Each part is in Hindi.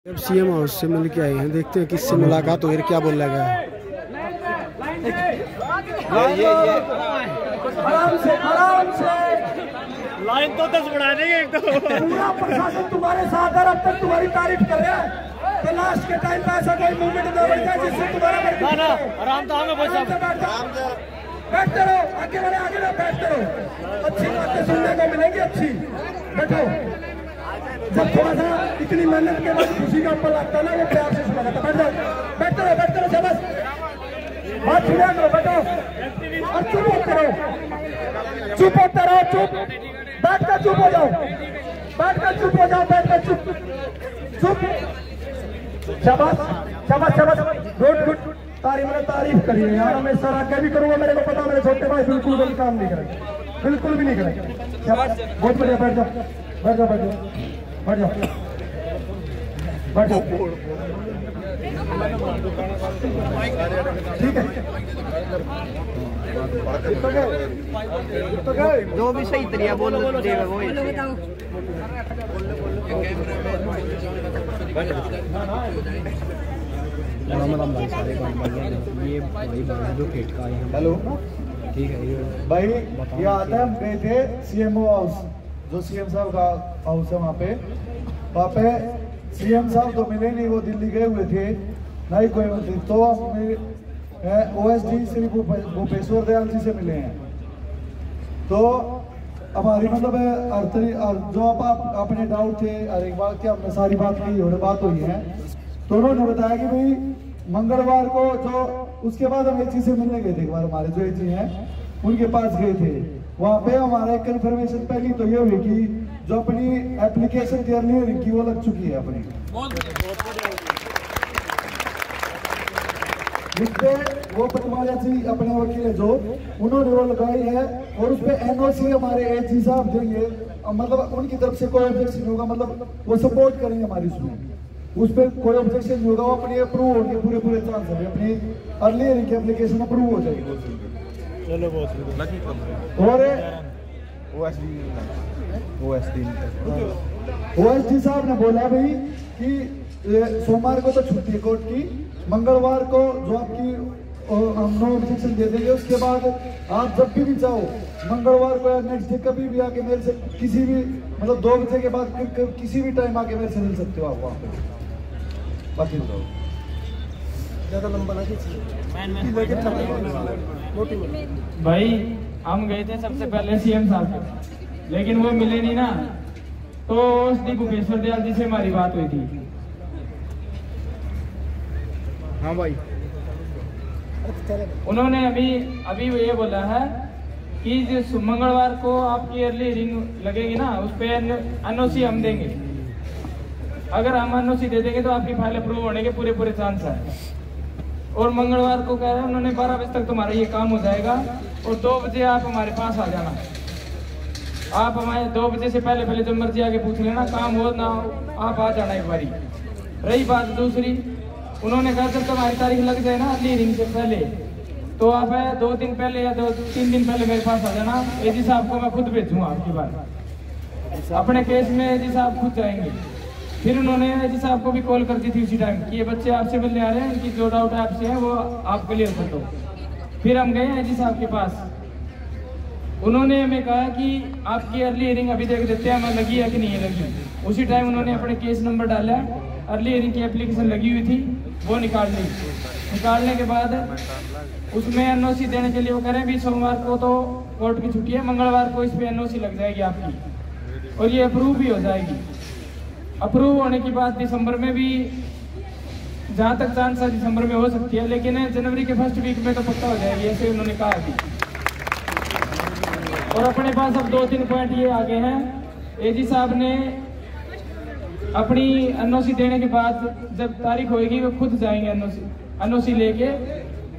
जब सीएम हाउस से मिल के आए हैं, देखते हैं किससे मुलाकात हुई, क्या बोला गया है। आराम से लाइन तो 10 बढ़ा देंगे एक तो। पूरा प्रशासन तुम्हारे साथ है, अब तक तुम्हारी तारीफ कर रहा है, तो लास्ट के टाइम पे ऐसा कोई मूवमेंट ना बढ़ जाए जिससे तुम्हारा ना आराम तो हमें बचा। बैठते रहो, आगे बढ़े, आगे ना बैठते रहो, अच्छी बातें सुनने को मिलेंगी। अच्छी बैठो, जब थोड़ा सा इतनी मेहनत के बाद खुशी का पल आता है ना, वो प्यार से सुना जाता है। बैठ जाओ, बैठते रहो, बैठते रहो, बस बात सुना करो, बैठो और चुप होते रहो, चुप होते रहो, चुप बैठकर चुप हो जाओ, बैठकर चुप हो जाओ, बैठकर चुप चुप। शाबाश शाबाश शाबाश, गुड गुड, तारीफ करिए यार। मैं सर आगे भी करूंगा, मेरे को पता, मेरे छोटे भाई बिल्कुल भी काम नहीं करेंगे, बिल्कुल भी नहीं करेंगे। शाबाश, बहुत बढ़िया, बैठ जाओ, बैठ जाओ, बैठ जाओ, बैठ जाओ, बैठ जाओ, ठीक है। जो भी सही तरीका बोलो वो ये जो खेत का है। हेलो, ठीक है भाई ये आता है, हम गए थे सीएमओ हाउस, जो सीएम साहब का हाउस है, वहाँ पे सीएम साहब तो मिले नहीं, वो दिल्ली गए हुए थे, ना ही कोई मिले, तो OSD श्री भूपेश्वर दयाल जी से मिले हैं। तो हमारी मतलब जो आप अपने डाउट थे, हर एक बात की हमने सारी बात की, बात हुई है, तो उन्होंने बताया कि भाई मंगलवार को जो, उसके बाद हम एजी से मिलने गए थे, एक बार हमारे जो एजी हैं उनके पास गए थे। वहाँ पे हमारा एक कंफर्मेशन पहली तो ये हुई कि जो अपनी एप्लीकेशन क्लियर की वो लग चुकी है अपनी, जिसपे वो पटवाला जी अपने वकील जो उन्होंने वो लगाई है, और उस पर NOC हमारे एजी साहब देंगे, मतलब उनकी तरफ से कोई ऑब्जेक्शन नहीं होगा, मतलब वो सपोर्ट करेंगे हमारी, उसमें उस पर कोई ऑब्जेक्शन नहीं होगा, वो अपनी अप्रूव होगी, पूरे चांस है अपनी अर्ली हियरिंग की एप्लीकेशन अप्रूव हो जाएगी। चलो बहुत, और OSD साहब ने बोला भाई कि सोमवार को तो छुट्टी है कोर्ट की, मंगलवार को जो आपकी हम नो ऑब्जेक्शन दे देंगे, उसके बाद आप जब भी चाहो मंगलवार को या नेक्स्ट डे कभी भी आके मेरे से किसी भी, मतलब 2 बजे के बाद किसी भी टाइम आके मेरे से मिल सकते हो आप वहाँ पे। बाकी ज्यादा लंबा ना भाई, हम गए थे सबसे पहले सीएम साहब के, लेकिन वो मिले नहीं ना, तो श्री भूपेश्वर दयाल जी से हमारी बात हुई थी। हाँ भाई, उन्होंने अभी ये बोला है कि जो मंगलवार को आपकी अर्ली हियरिंग लगेगी ना, उस पर NOC हम देंगे। अगर हम NOC दे देंगे तो आपकी फाइल अप्रूव होने के पूरे चांस है। और मंगलवार को कह रहे हैं उन्होंने 12 बजे तक तुम्हारा ये काम हो जाएगा, और 2 बजे आप हमारे पास आ जाना। आप हमारे 2 बजे से पहले जो मर्जी आके पूछ लेना, काम हो ना हो आप आ जाना एक बारी। रही बात दूसरी, उन्होंने कहा जब तुम्हारी तारीख लग जाए ना अर्ली हियरिंग से पहले, तो आप 2 दिन पहले या 2-3 दिन पहले मेरे पास आ जाना। एजी साहब को मैं खुद भेजूंगा आपकी बात, अपने केस में एजी साहब खुद जाएंगे। फिर उन्होंने एजी साहब को भी कॉल कर दी थी उसी टाइम कि ये बच्चे आपसे मिलने आ रहे हैं, इनकी जो डाउट आपसे है वो आप क्लियर कर दो। फिर हम गए एजी साहब के पास, उन्होंने हमें कहा कि आपकी अर्ली हियरिंग अभी देख देते हैं हमें लगी है कि नहीं लगी। उसी टाइम उन्होंने अपने केस नंबर डाला, अर्ली हियरिंग की एप्लीकेशन लगी हुई थी, वो निकाल ली। निकालने के बाद उसमें NOC देने के लिए वो कह रहे हैं भी सोमवार को तो कोर्ट की छुट्टी है, मंगलवार को इस पे NOC लग जाएगी आपकी, और ये अप्रूव भी हो जाएगी। अप्रूव होने की बात दिसंबर में भी, जहाँ तक चांस है दिसंबर में हो सकती है, लेकिन जनवरी के फर्स्ट वीक में तो पक्का हो जाएगी, ऐसे उन्होंने कहा थी। और अपने पास अब 2-3 पॉइंट ये आगे हैं। एजी साहब ने अपनी NOC देने के बाद जब तारीख होगी वो खुद जाएंगे NOC लेके,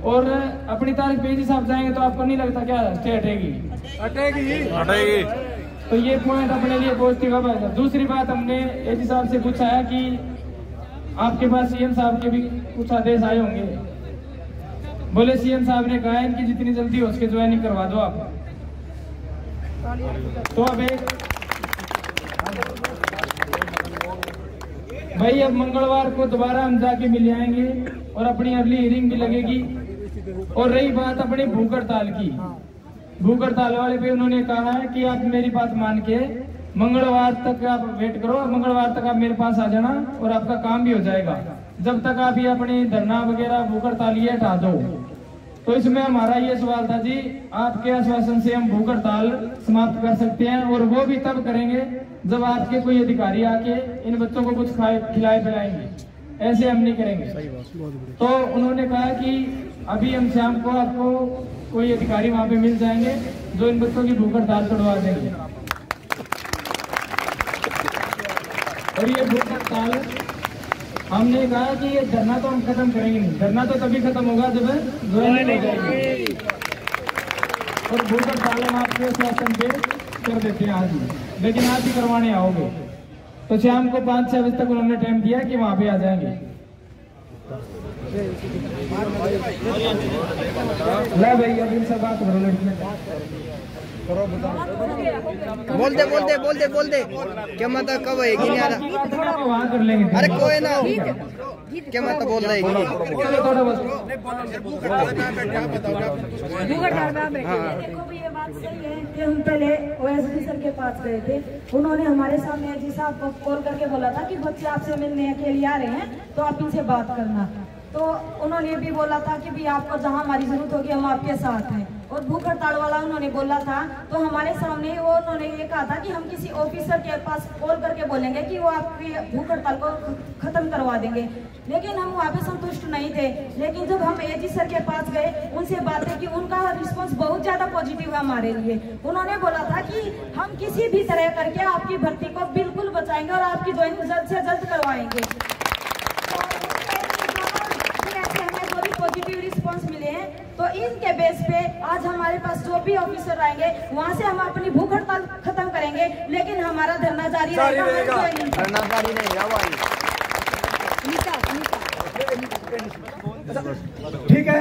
और अपनी तारीख पे एजी साहब जाएंगे, तो आपको नहीं लगता क्या स्टे हटेगी? तो ये पॉइंट अपने लिए पॉजिटिव है। दूसरी बात, हमने एजी साहब से पूछा है कि आपके पास सीएम साहब के भी कुछ आदेश आए होंगे। बोले सीएम साहब ने कहा इनकी जितनी जल्दी हो उसके ज्वाइनिंग करवा दो आप। तो अब एक भाई अब मंगलवार को दोबारा हम जाके मिल आएंगे और अपनी अगली हियरिंग भी लगेगी। और रही बात अपनी भूख हड़ताल की, भूख हड़ताल वाले पे उन्होंने कहा है कि आप मेरी बात मान के मंगलवार तक आप वेट करो, मंगलवार तक आप मेरे पास आ जाना और आपका काम भी हो जाएगा। जब तक आप ये अपनी धरना वगैरह भूख हड़ताल ये हटा दो। तो इसमें हमारा ये सवाल था जी, आपके आश्वासन से हम भूख हड़ताल समाप्त कर सकते हैं, और वो भी तब करेंगे जब आपके कोई अधिकारी आके इन बच्चों को कुछ खिलाए पिलाएंगे, ऐसे हम नहीं करेंगे। तो उन्होंने कहा कि अभी हम शाम को आपको कोई अधिकारी वहां पे मिल जाएंगे जो इन बच्चों की भूख हड़ताल तोड़वा देंगे। और ये भूख हड़ताल हमने कहा कि ये धरना तो हम खत्म करेंगे नहीं, धरना तो तभी खत्म होगा जब ज्वाइनिंग हो जाएगी। और भूख हड़ताल हम आपके शासन पे कर देते हैं आज ही, लेकिन आप ही करवाने आओगे। तो शाम को 5-6 बजे तक उन्होंने टाइम दिया कि वहां पे आ जाएंगे। ला भाई अब इनसे बात करो, लड़कियां बोल दे क्या मत कब होएगी नहीं आ रहा, वहाँ कर लेंगे। अरे कोई ना क्या मत बोल रहे थोड़ा बस देखो भी ये बात सही है कि हम पहले ओएसडी सर के पास गए थे, उन्होंने हमारे सामने एजी साहब को कॉल करके बोला था कि बच्चे आपसे मिलने के लिए आ रहे हैं तो आप इनसे बात करना। तो उन्होंने ये भी बोला था कि भी आपको जहां हमारी जरूरत होगी हम आपके साथ हैं। और भूख हड़ताल वाला उन्होंने बोला था तो हमारे सामने वो उन्होंने ये कहा था कि हम किसी ऑफिसर के पास कॉल करके बोलेंगे कि वो आपकी भूख हड़ताल को खत्म करवा देंगे, लेकिन हम वहाँ पे संतुष्ट नहीं थे। लेकिन जब हम एजी सर के पास गए, उनसे बातें की, उनका रिस्पॉन्स बहुत ज्यादा पॉजिटिव है हमारे लिए। उन्होंने बोला था कि हम किसी भी तरह करके आपकी भर्ती को बिल्कुल बचाएंगे और आपकी ज्वाइनिंग जल्द से जल्द करवाएंगे। पॉजिटिव रिस्पांस मिले हैं तो इनके बेस पे आज हमारे पास जो भी ऑफिसर आएंगे वहां से हम अपनी भूख हड़ताल खत्म करेंगे, लेकिन हमारा धरना जारी रहेगा। ठीक है,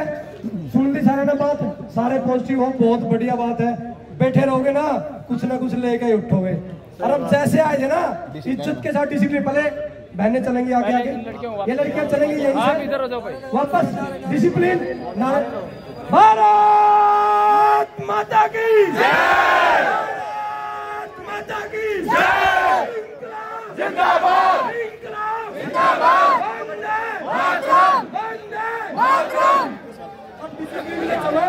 सुन ली सारे ना बात, सारे पॉजिटिव हो, बहुत बढ़िया बात है। बैठे रहोगे ना कुछ लेके उठोगे। और अब जैसे आए थे ना इज्जत के साथ डिसिप्लिन, पहले बहनें चलेंगी आगे आगे, ये लड़कियां चलेंगी यहीं से वापस डिसिप्लिन। भारत माता की जय, भारत माता की जय, जिंदाबाद जिंदाबाद, वंदे मातरम, वंदे मातरम। अब डिसिप्लिन में चलो।